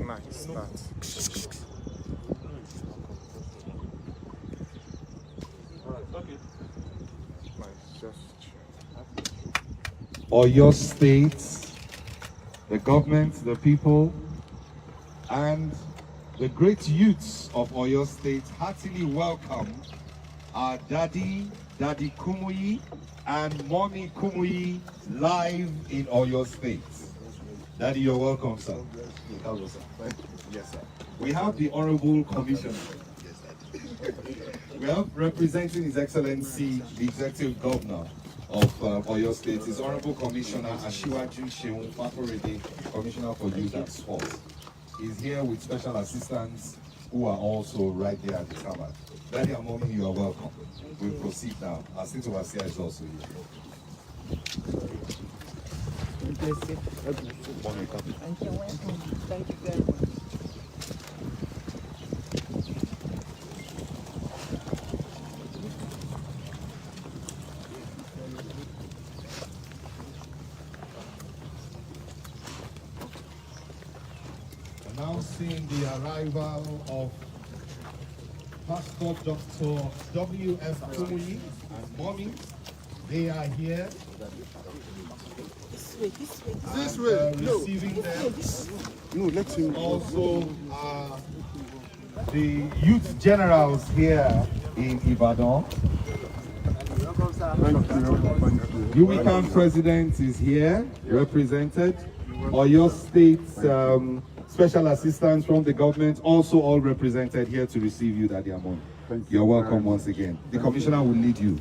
Nice that. Nice, just Or your states, the government, the people, and the great youths of Oyo State heartily welcome our Daddy Kumuyi, and Mommy Kumuyi live in Oyo State. Daddy, you're welcome, sir. Hello, sir. Yes, sir. We have the Honorable Commissioner. We have representing His Excellency, the Executive Governor of Oyo State, His Honorable Commissioner Ashiwaju Sheun Fakorede, Commissioner for Youth and Sports. He's here with special assistants who are also right there at the tarmac. Daddy and Mommy, you are welcome. We'll proceed now. Our state overseer is also here. Thank you. Thank you. Thank you very much. Announcing the arrival of Pastor Dr. W.F. Kumuyi and Mommy. They are here. this way. Receiving them. No, let him. Also, the youth generals here in Ibadan. The weekend president is here, represented. Oyo State special assistants from the government, also all represented here to receive you, Daddy Amon. You're welcome once again. The commissioner will lead you.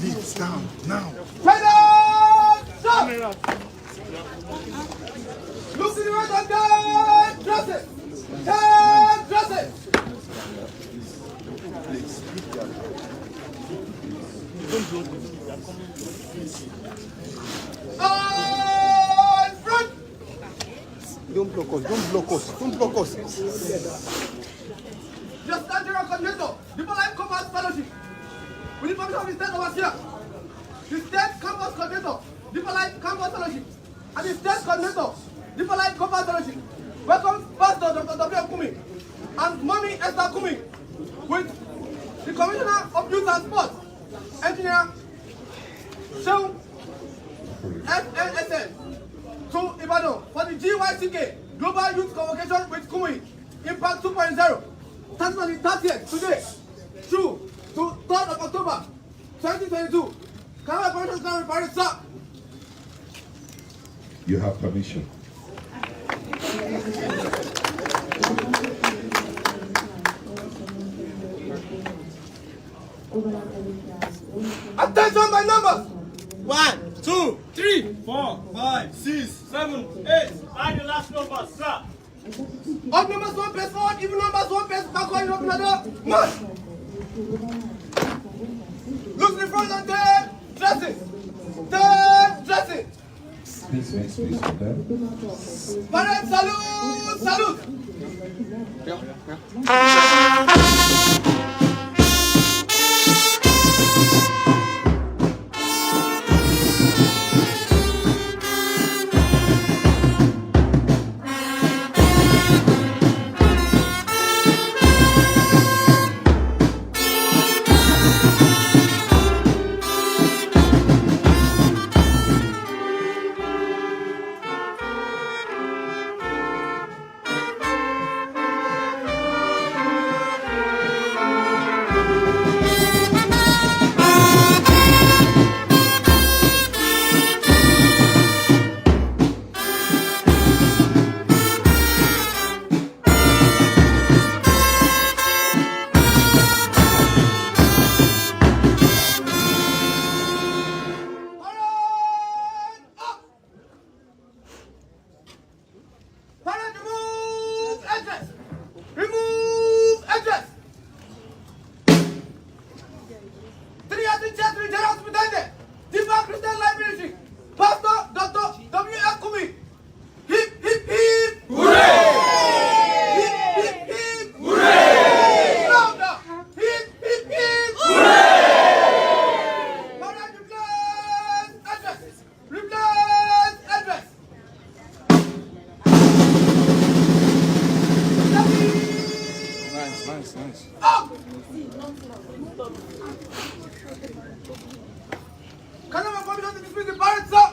Leave down now. Look to the right and down, dress it. Down, dress it. On front. Don't block us. Don't block us. Don't block us. Just stand there and coordinator. People like Campus Fellowship. We need permission of the state overseer. The state campus coordinator. People like Campus Fellowship. And the state coordinator. People like Campus Fellowship. Welcome Pastor Dr. W. Kumuyi and Mommy Esther Kumuyi with the Commissioner of Youth and Sports, Engineer Sheun FNSN to Ibadan for the GYCK Global Youth Convocation with Kumuyi Impact 2.0. Starting on the 30th today through to 3rd of October 2022. Can I have permission to report, sir? You have permission. coin numbers. 1, 2, 3, 4, 5, 6, 7, 8. Find the last number, sir. Odd numbers 1 place forward, even numbers 1 place backward, open another. March. Look to the front and turn. Dressing. Turn. Dressing. Please make space for them. Parade, salute, salute. Remove address. 3 General Superintendent, Deepak Christian Library, Pastor Dr. W.F. Kumuyi. Hip, hip, hip. Hooray! Hip, hip, hip. Hooray! Louder. Hip, hip, hip. Hooray! Parade, replace address. Replace address. nice. Up! Can I have permission to dismiss the parade, sir?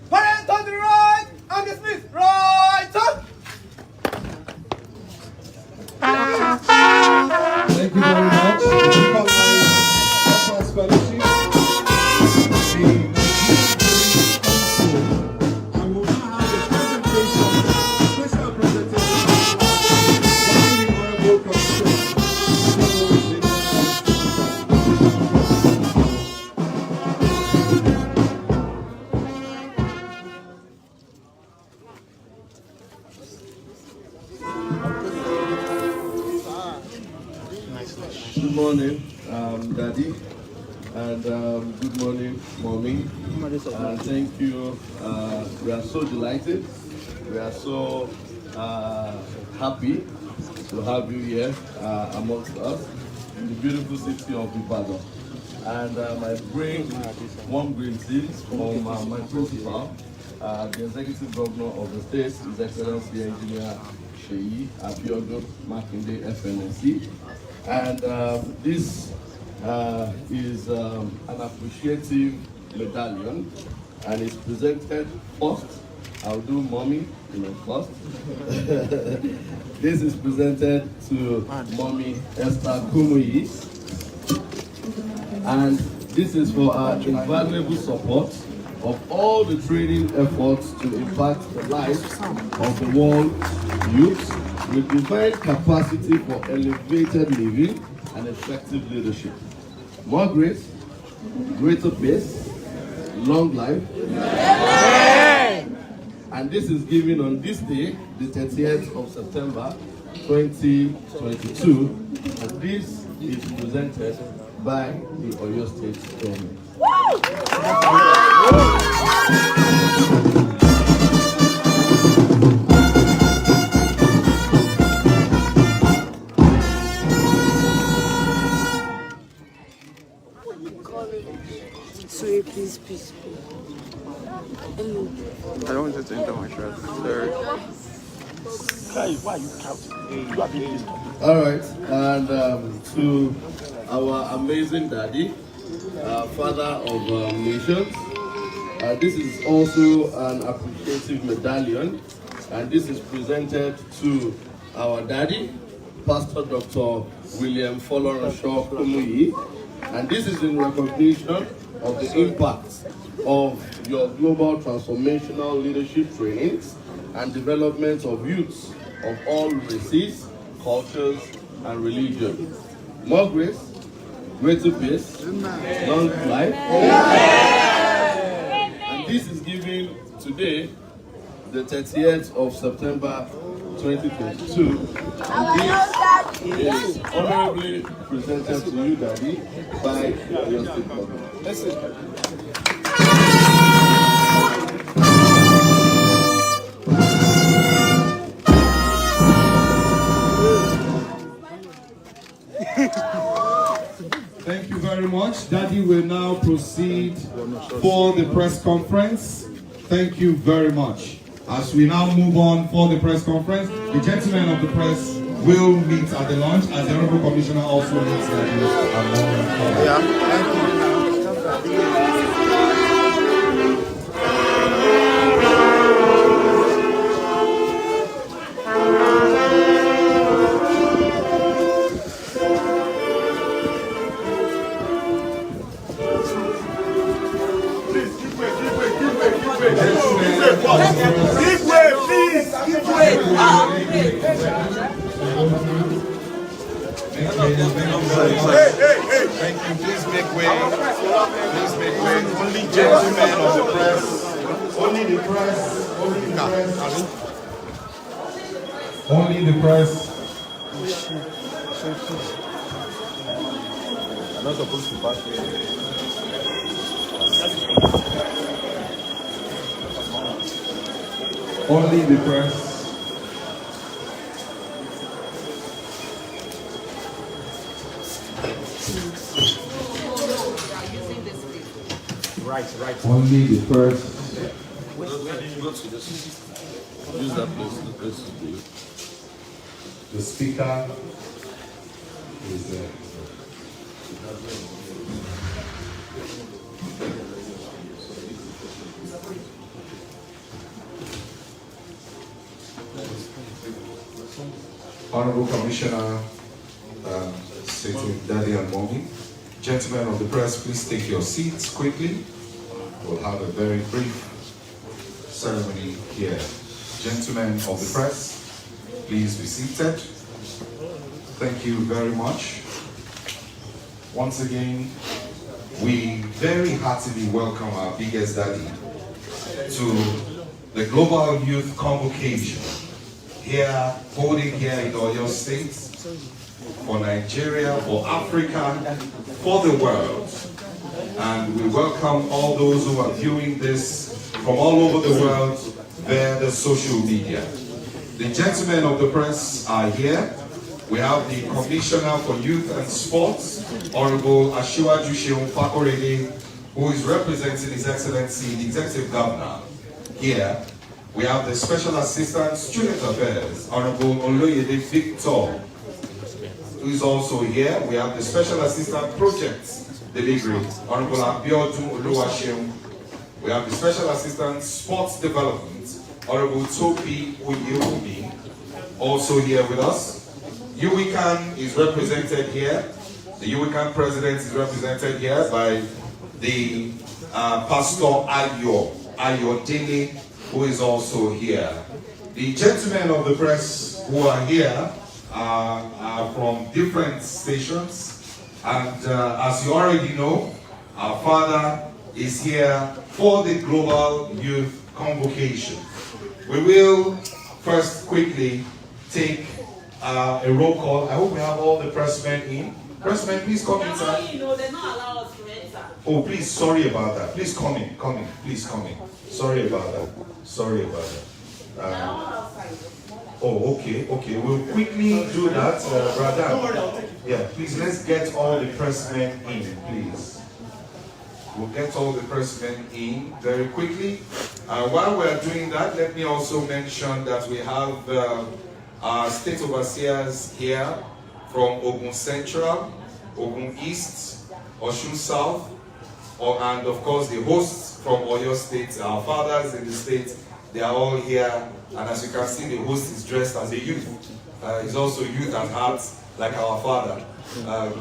Parade to the right and dismiss. Right, sir. Thank you very much. Fellowship, the Nigerian and will now have a presentation, special presentation by the Honorable Commissioner. Good morning, Daddy, and good morning, Mommy. And thank you. We are so delighted. We are so happy to have you here amongst us in the beautiful city of Ibadan. And I bring warm greetings from my principal, the executive governor of the state, His Excellency Engineer Sheyi Abiodun Makinde FNC. And this is an appreciative medallion, and it's presented first. I'll do Mommy, first. This is presented to Mommy Esther Kumuyi, and this is for our invaluable support of all the training efforts to impact the lives of the world youth with divine capacity for elevated living and effective leadership. More grace, greater peace, long life. Amen. And this is given on this day, the 30th of September, 2022. And this is presented by the Oyo State government. Sorry, please. Hello. I don't want you to enter my shirt. Sorry. Guys, why are you counting? You have been pissed off. All right, and to our amazing daddy, father of nations, this is also an appreciative medallion, and this is presented to our daddy, Pastor Dr. William Folorunsho Kumuyi, and this is in recognition of the impact of your global transformational leadership trainings and development of youths of all races, cultures, and religions. More grace, greater peace, long life. And this is given today, the 30th of September 2022. This is honorably presented to you, Daddy, by your state government. Thank you very much. Daddy will now proceed for the press conference. Thank you very much. As we now move on for the press conference, the gentlemen of the press will meet at the launch, as the Honorable Commissioner also meets Daddy. Yeah, thank you. Thank you. Please make way. Please make way. Only gentlemen of the press. Only the press. Only the press. Only the press. I'm not supposed to pass here. Only the press. Right. Only the press. Use that place. The speaker is there. Honorable Commissioner, sitting Daddy and Mommy, gentlemen of the press, please take your seats quickly. We'll have a very brief ceremony here. Gentlemen of the press, please be seated. Thank you very much. Once again, we very heartily welcome our biggest daddy to the Global Youth Convocation here, holding here in Oyo State, for Nigeria, for Africa, for the world. And we welcome all those who are viewing this from all over the world via the social media. The gentlemen of the press are here. We have the Commissioner for Youth and Sports, Honorable Asiwaju Seun Fakorede, who is representing His Excellency, the Executive Governor, here. We have the Special Assistant Student Affairs, Honorable Oloyede Victor, who is also here. We have the Special Assistant Projects Delivery, Honorable Abiodun Oluwaseun. We have the Special Assistant Sports Development, Honorable Topi Oyewumi, also here with us. UWICAN is represented here. The UWICAN President is represented here by the Pastor Ayodele, who is also here. The gentlemen of the press who are here are from different stations. And as you already know, our father is here for the Global Youth Convocation. We will first quickly take a roll call. I hope we have all the pressmen in. Pressmen, please come inside. They're not allowed us to enter. Oh, please, sorry about that. Please come in, please come in. Sorry about that. Oh, okay. We'll quickly do that, brother. Yeah, please, let's get all the pressmen in, please. We'll get all the pressmen in very quickly. While we're doing that, let me also mention that we have our state overseers here from Ogun Central, Ogun East, Osun South, and of course the hosts from Oyo State, our fathers in the state, They are all here, and as you can see, the host is dressed as a youth. He's also youth at heart, like our father.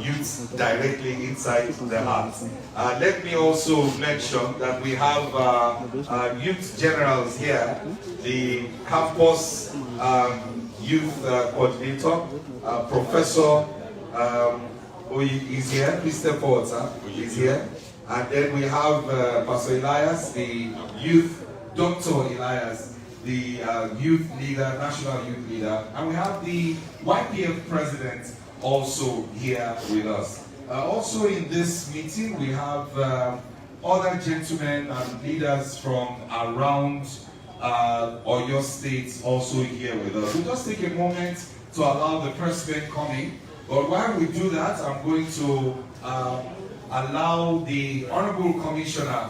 Youth directly inside the heart. Let me also mention that we have youth generals here, the campus youth coordinator, Professor is here. Please step forward, sir. He's here. And then we have Pastor Elias, the youth, Dr. Elias, the youth leader, national youth leader. And we have the YPF president also here with us. Also in this meeting, we have other gentlemen and leaders from around Oyo State also here with us. We'll just take a moment to allow the president coming. But while we do that, I'm going to allow the Honorable Commissioner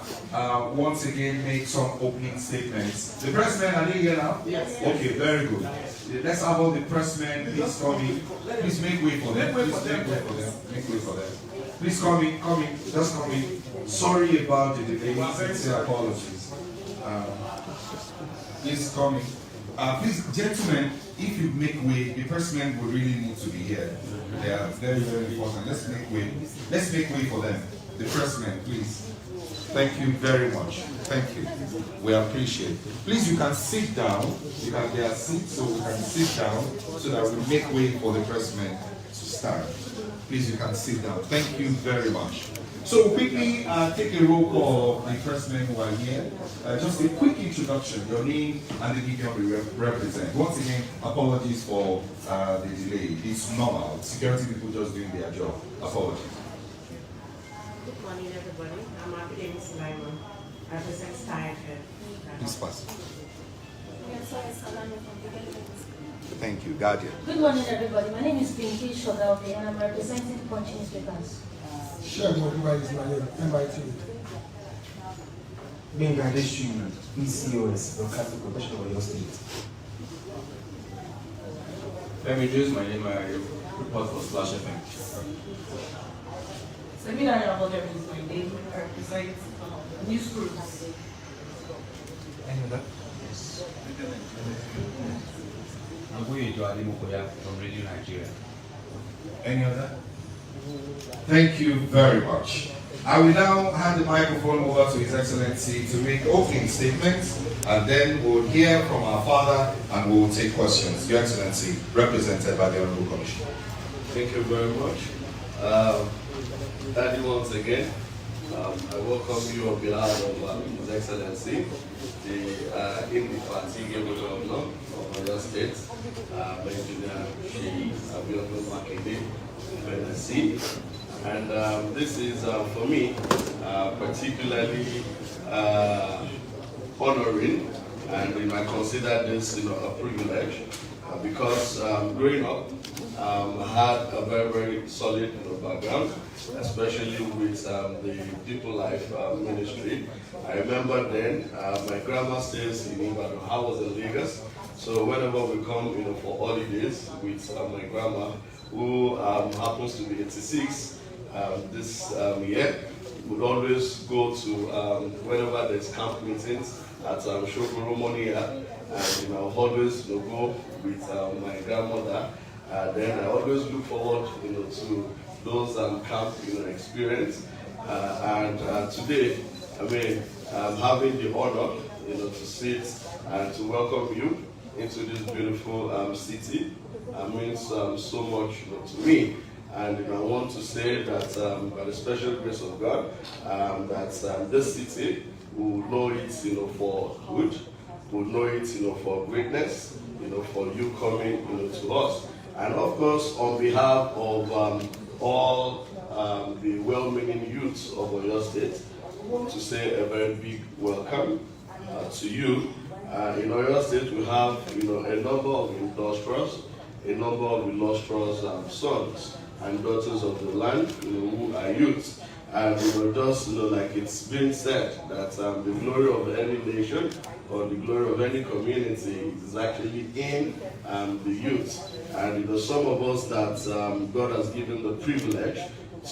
once again make some opening statements. The pressmen, are they here now? Yes. Okay, very good. Let's have all the pressmen please come in. Please make way for them. Please make way for them. Make way for them. Please come in, just come in. Sorry about the delay. Sincere apologies. Please come in. Please, gentlemen, if you make way, the pressmen will really need to be here. They are very, very important. Let's make way. Let's make way for them. The pressmen, please. Thank you very much. Thank you. We appreciate it. Please, you can sit down. You can get a seat, so we can sit down so that we make way for the pressmen to start. Please, you can sit down. Thank you very much. So quickly, take a roll call of the pressmen who are here. Just a quick introduction, your name and the medium you represent. Once again, apologies for the delay. It's normal. Security people just doing their job. Apologies. Good morning, everybody. I'm Abidemi Sulaiman. I represent STIFM. Please pass. Thank you, Guardian. Good morning, everybody. My name is Pinky Shogalke, and I'm representing Punch Newspapers. Sure, everybody is my name. MIT. Bengadeshu, PCOS, Broadcasting Professional of your state. Let me introduce my name. I report for Splash FM. Samina Raboder is my name. I represent news groups. Any other? Yes. I'm going to Alimukoya from Radio Nigeria. Any other? Thank you very much. I will now hand the microphone over to His Excellency to make opening statements, and then we'll hear from our father and we'll take questions. Your Excellency, represented by the Honorable Commissioner. Thank you very much. Daddy, once again, I welcome you on behalf of His Excellency, the indefatigable governor of Oyo State, Engineer Sheyi Abiodun Makinde, NSC. And this is, for me, particularly honoring, and we might consider this, a privilege, because growing up, I had a very, very solid background, especially with the People Life ministry. I remember then, my grandma stays in Ibadan. I was in Lagos, so whenever we come, for holidays with my grandma, who happens to be 86 this year, would always go to whenever there's camp meetings at Shokoro Monia, and I always go with my grandmother. Then I always look forward, to those camp, experience. And today, I'm having the honor, to sit and to welcome you into this beautiful city. Means so much to me. And I want to say that by the special grace of God, that this city will know it, for good, will know it, for greatness, for you coming, to us. And of course, on behalf of all the well-meaning youths of Oyo State, I want to say a very big welcome to you. In Oyo State, we have, a number of industrious, a number of illustrious sons and daughters of the land, who are youth. And just like it's been said, that the glory of any nation or the glory of any community is actually in the youth. And some of us that God has given the privilege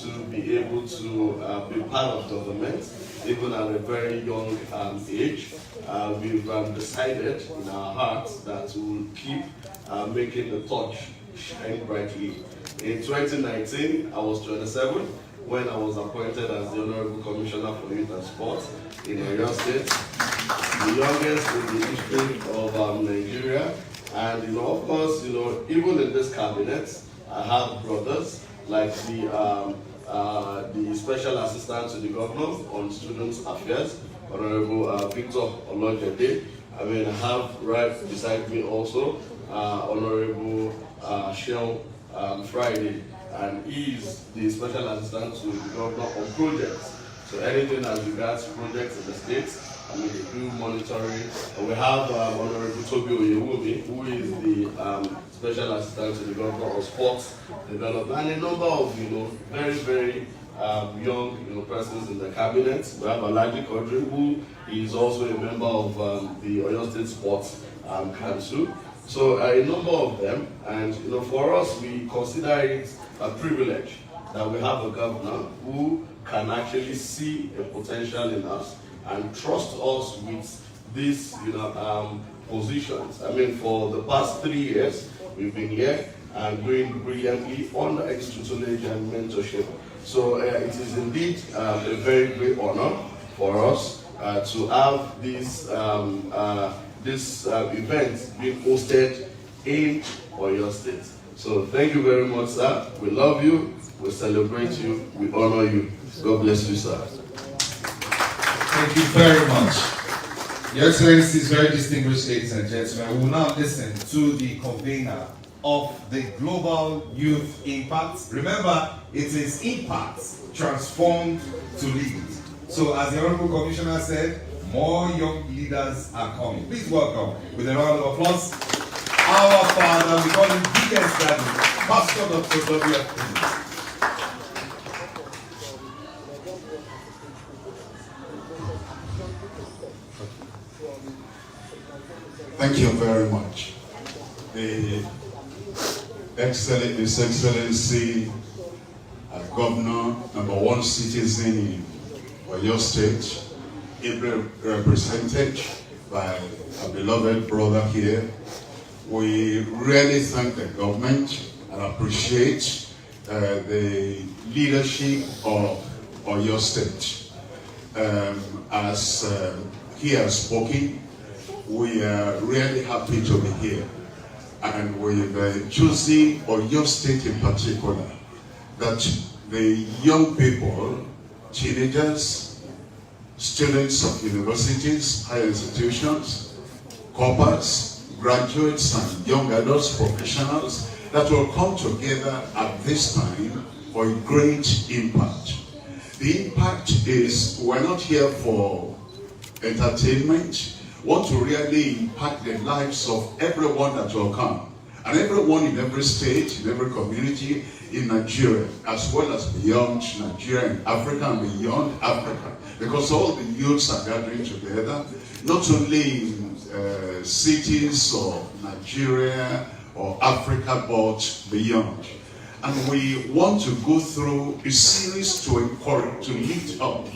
to be able to be part of government, even at a very young age. We've decided in our hearts that we will keep making the torch shine brightly. In 2019, I was 27 when I was appointed as the Honorable Commissioner for Youth and Sport in Oyo State, the youngest in the history of Nigeria. And of course, even in this cabinet, I have brothers like the Special Assistant to the Governor on Students Affairs, Honorable Victor Olojede. I have right beside me also Honorable Shell Friday, and he is the Special Assistant to the Governor on projects. So anything as regards projects in the states, they do monitoring. And we have Honorable Toby Oyewumi, who is the Special Assistant to the Governor on Sports Development, and a number of very, very young persons in the cabinet. We have Alhaji Quadri, who is also a member of the Oyo State Sports Council. So a number of them, and for us, we consider it a privilege that we have a governor who can actually see a potential in us and trust us with these positions. For the past 3 years, we've been here and doing brilliantly under his tutelage and mentorship. So it is indeed a very great honor for us to have this event being hosted in Oyo State. So thank you very much, sir. We love you, we celebrate you, we honor you. God bless you, sir. Thank you very much. Your Excellencies, very distinguished ladies and gentlemen, we will now listen to the convener of the Global Youth Impact. Remember, it is impact transformed to lead. So as the Honorable Commissioner said, more young leaders are coming. Please welcome, with a round of applause, our father, we call him biggest daddy, Pastor Dr. W. Thank you very much. His Excellency, Governor, #1 citizen in Oyo State, represented by a beloved brother here. We really thank the government and appreciate the leadership of Oyo State. As he has spoken, we are really happy to be here, and we've chosen Oyo State in particular, that the young people, teenagers, students of universities, higher institutions, corporates, graduates and young adults, professionals, that will come together at this time for a great impact. The impact is, we're not here for entertainment. Want to really impact the lives of everyone that will come, and everyone in every state, in every community in Nigeria, as well as beyond Nigeria, and Africa and beyond Africa, because all the youths are gathering together, not only in cities of Nigeria or Africa, but beyond. And we want to go through a series to encourage, to lead up,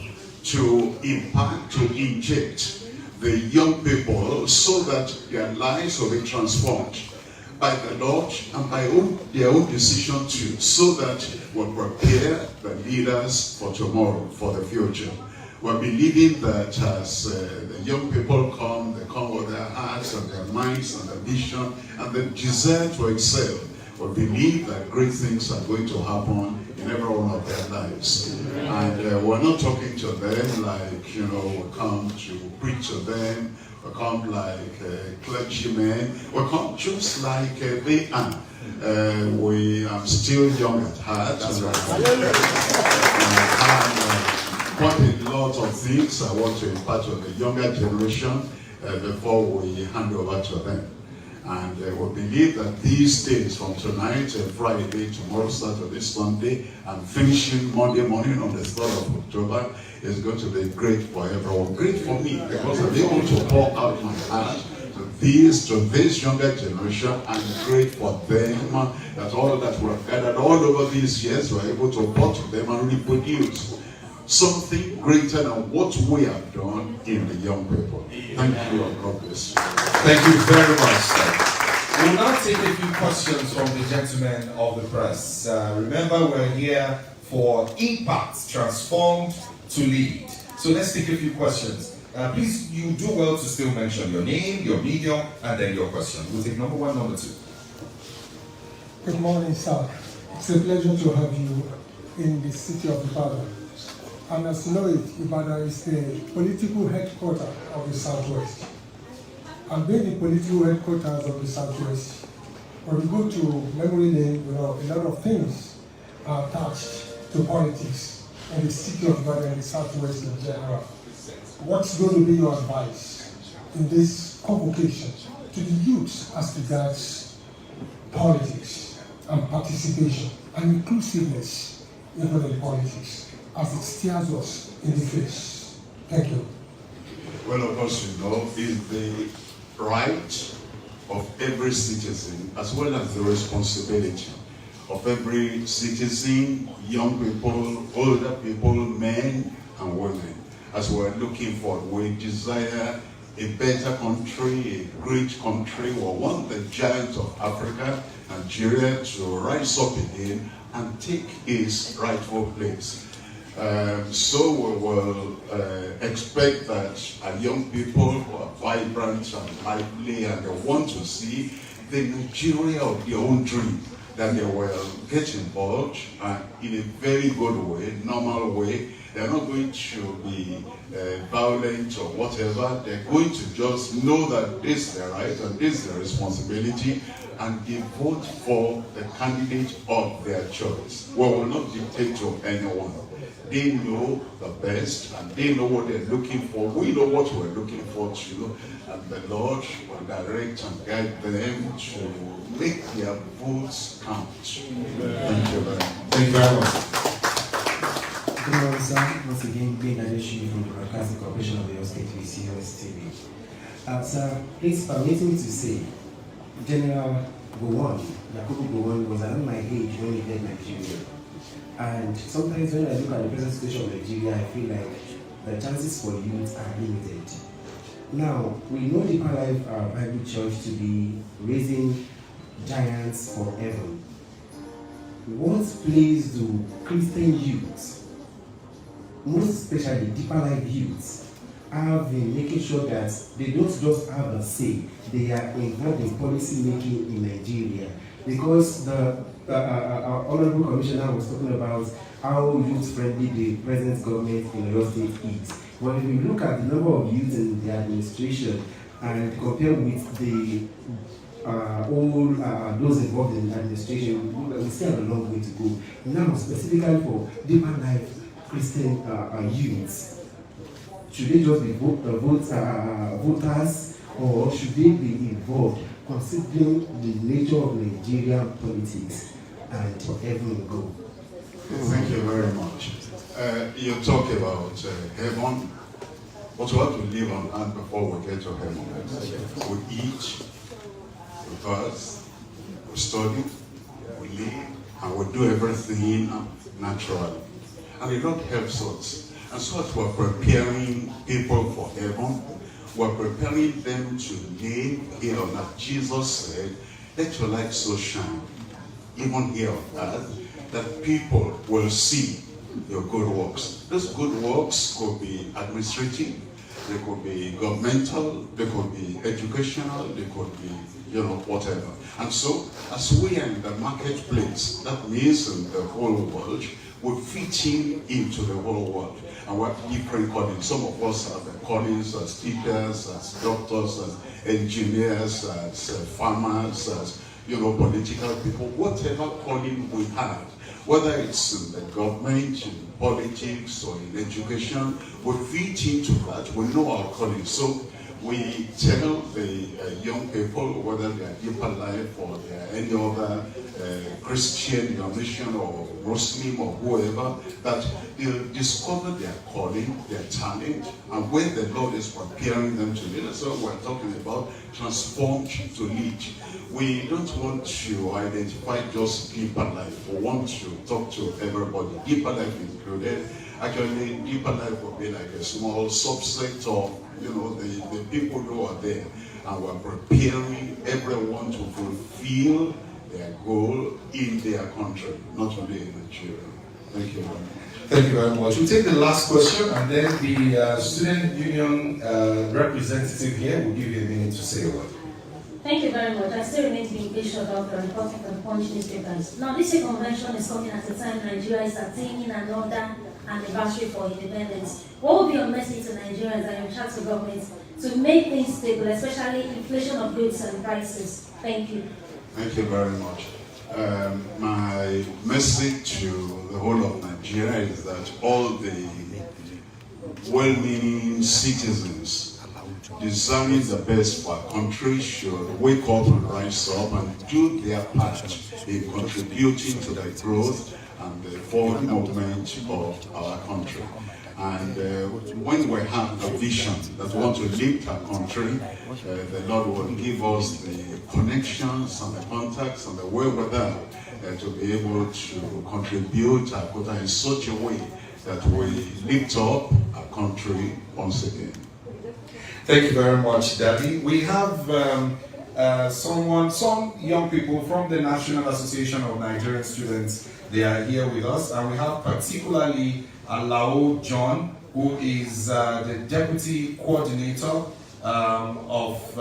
to impact, to inject the young people so that their lives will be transformed by the Lord and by their own decision too, so that we'll prepare the leaders for tomorrow, for the future. We're believing that as the young people come, they come with their hearts and their minds and their vision and the desire to excel. We believe that great things are going to happen in every one of their lives. And we're not talking to them like, we come to preach to them, we come like clergymen, we come just like they are. I'm still young at heart. Quite a lot of things I want to impart to the younger generation before we hand over to them. And we believe that these days, from tonight, Friday, tomorrow, Saturday, Sunday, and finishing Monday morning on the 3rd of October, is going to be great for everyone. Great for me, because I'm able to pour out my heart to this younger generation, and great for them, that all that we have gathered all over these years, we're able to pour to them and reproduce. something greater than what we have done in the young people. Thank you, and God bless you. Thank you very much, sir. We'll now take a few questions from the gentlemen of the press. Remember, we're here for impact, transformed to lead. So let's take a few questions. Please, you do well to still mention your name, your medium, and then your question. We'll take number one, number two. Good morning, sir. It's a pleasure to have you in the city of Ibadan. And as you know it, Ibadan is the political headquarters of the Southwest. And being the political headquarters of the Southwest, when we go to memory lane, a lot of things are attached to politics in the city of Ibadan and the Southwest in general. What's going to be your advice in this convocation to the youth as regards politics and participation and inclusiveness even in politics as it stares us in the face? Thank you. Well, of course, you know, is the right of every citizen as well as the responsibility of every citizen, young people, older people, men and women. As we're looking forward, we desire a better country, a great country. We want the giant of Africa, Nigeria, to rise up again and take its rightful place. So we will expect that our young people who are vibrant and lively and they want to see the Nigeria of their own dream, that they will get involved in a very good way, normal way. They're not going to be violent or whatever. They're going to just know that this is their right and this is their responsibility, and they vote for the candidate of their choice. We will not dictate to anyone. They know the best and they know what they're looking for. We know what we're looking for too, and the Lord will direct and guide them to make their votes count. Thank you very much. Thank you very much. Good morning, sir. Once again, being Adeshi from the Broadcasting Corporation of the State VCOS TV. Sir, please permit me to say, General Gowon, Yakubu Gowon, was around my age when he led Nigeria. And sometimes when I look at the present situation of Nigeria, I feel like the chances for youth are limited. Now, we know the Deeper Life Bible Church to be raising giants for heaven. What place do Christian youth, most especially Deeper Life youths, have in making sure that they don't just have a say, they are involved in policy making in Nigeria? Because the Honorable Commissioner was talking about how youth-friendly the present government in Oyo State is. But if we look at the number of youth in the administration and compare with the those involved in administration, we still have a long way to go. Now, specifically for Deeper Life Christian youths, should they just be voters, or should they be involved, considering the nature of Nigerian politics and heaven go? Thank you very much. You talk about heaven, but we have to live on earth before we get to heaven. We eat, we fast, we study, we live, and we do everything naturally. And it not helps us. And so as we're preparing people for heaven, we're preparing them to live here on earth. Jesus said, let your light so shine, even here on earth, that people will see your good works. Those good works could be administrative, they could be governmental, they could be educational, they could be, whatever. And so, as we are in the marketplace, that means in the whole world, we fit into the whole world. And we have different callings. Some of us have the callings as teachers, as doctors, as engineers, as farmers, as political people, whatever calling we have, whether it's in the government, in politics, or in education, we fit into that. We know our calling. So we tell the young people, whether they are Deeper Life or they are any other Christian denomination or Muslim or whoever, that they'll discover their calling, their talent, and when the Lord is preparing them to lead. That's what we're talking about, transformed to lead. We don't want to identify just Deeper Life. We want to talk to everybody, Deeper Life included, Actually, Deeper Life will be like a small subset of, the people who are there. And we're preparing everyone to fulfill their goal in their country, not only in Nigeria. Thank you very much. Thank you very much. We'll take the last question, and then the student union representative here will give you a minute to say a word. Thank you very much. I still remain being patient of the reporting from the Punch newspapers. Now, this convention is coming at a time Nigeria is attaining another anniversary for independence. What will be your message to Nigerians and your chat to government to make things stable, especially inflation of goods and prices? Thank you. Thank you very much. My message to the whole of Nigeria is that all the well-meaning citizens deserving the best for our country should wake up and rise up and do their part in contributing to the growth and the forward movement of our country. And when we have a vision that we want to lift our country, the Lord will give us the connections and the contacts and the wherewithal to be able to contribute our quota in such a way that we lift up our country once again. Thank you very much, Daddy. We have some young people from the National Association of Nigerian Students. They are here with us, and we have particularly Alao John, who is the Deputy Coordinator of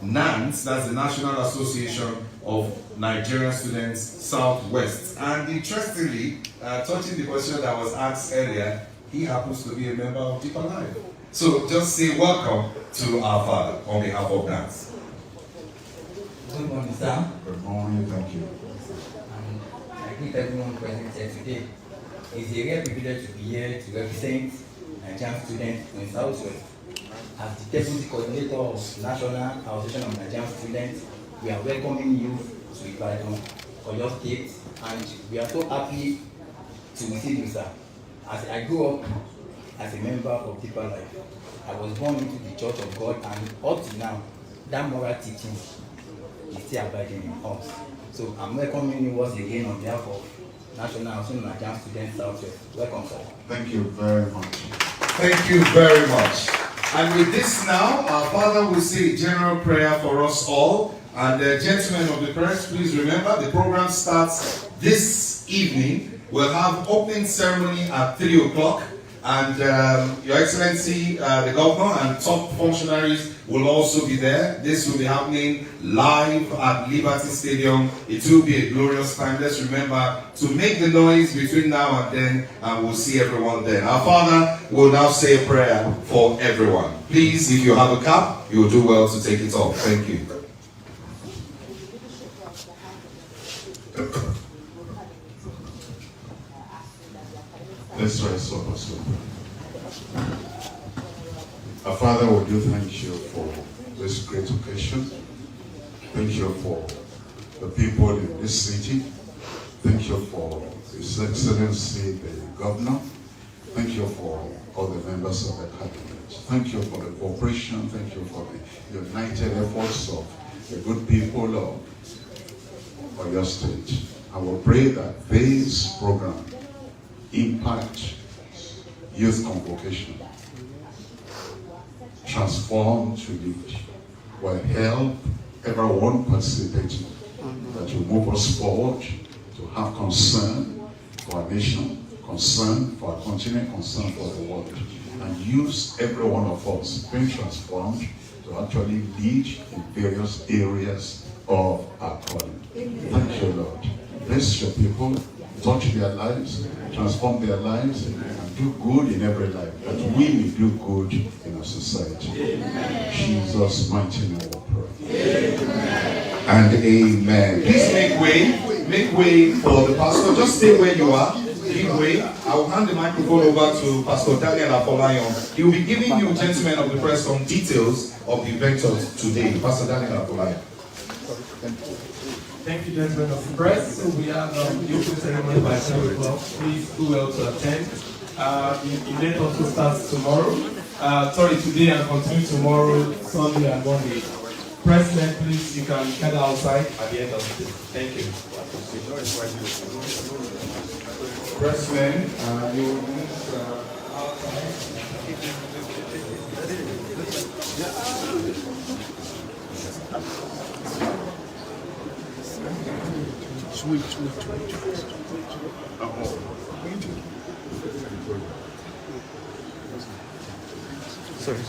NANS, that's the National Association of Nigerian Students Southwest. And interestingly, touching the question that was asked earlier, he happens to be a member of Deeper Life. So just say welcome to our father on behalf of NANS. Good morning, sir. Good morning, thank you. I greet everyone present here today. It's a rare privilege to be here to represent Nigerian students in Southwest. As the Deputy Coordinator of National Association of Nigerian Students, we are welcoming you to Ibadan, Oyo State, and we are so happy to receive you, sir. As I grew up as a member of Deeper Life, I was born into the Church of God, and up to now, that moral teaching is still abiding in us. So I'm welcoming you once again on behalf of National Association of Nigerian Students Southwest. Welcome, sir. Thank you very much. Thank you very much. And with this now, our Father will say a general prayer for us all. And gentlemen of the press, please remember the program starts this evening. We'll have opening ceremony at 3 o'clock. And Your Excellency, the Governor and top functionaries will also be there. This will be happening live at Liberty Stadium. It will be a glorious time. Let's remember to make the noise between now and then, and we'll see everyone there. Our Father will now say a prayer for everyone. Please, if you have a cap, you will do well to take it off. Thank you. Let's rise up as well. Our Father, we do thank you for this great occasion. Thank you for the people in this city. Thank you for His Excellency, the Governor. Thank you for all the members of the Cabinet. Thank you for the cooperation. Thank you for the united efforts of the good people of your state. I will pray that this program impact youth convocation, transform to lead, will help everyone participating, that will move us forward to have concern for our nation, concern for our continent, concern for the world, and use every one of us being transformed to actually lead in various areas of our calling. Thank you, Lord. Bless your people, touch their lives, transform their lives, and do good in every life, that we may do good in our society. In Jesus' mighty name we pray. Amen. And amen. Please make way for the pastor. Just stay where you are. Give way. I will hand the microphone over to Pastor Daniel Afolayan. He will be giving you, gentlemen of the press, some details of the event of today. Pastor Daniel Afolayan. Thank you, gentlemen of the press. So we have the opening ceremony by 7 o'clock. Please do well to attend. The event also starts tomorrow. Today and continue tomorrow, Sunday and Monday. President, please, you can gather outside at the end of the day. Thank you. Pressmen, you will move outside. Sorry.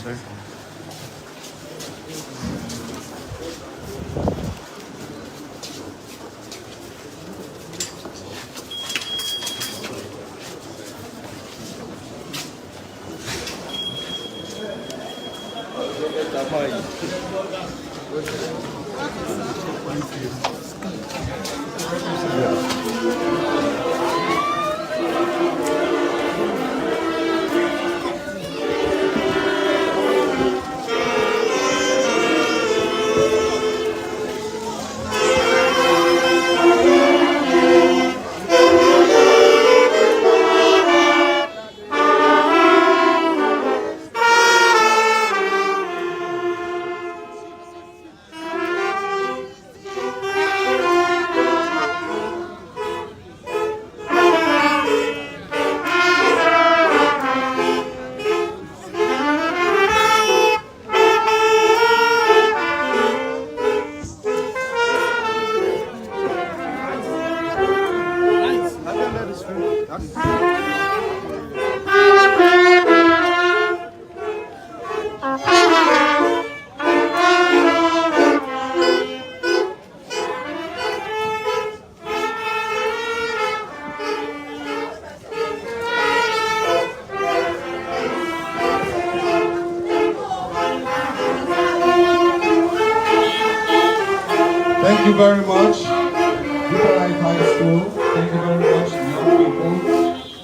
Thank you very much, Deeper Life High School. Thank you very much, young people,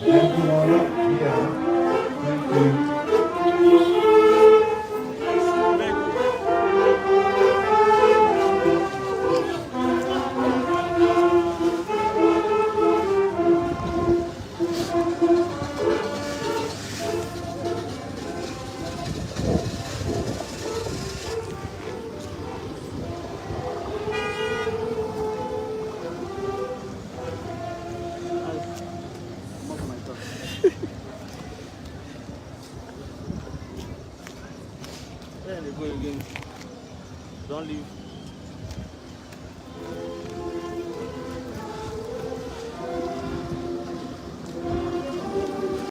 and everyone here. Thank you. There they go again. Don't leave.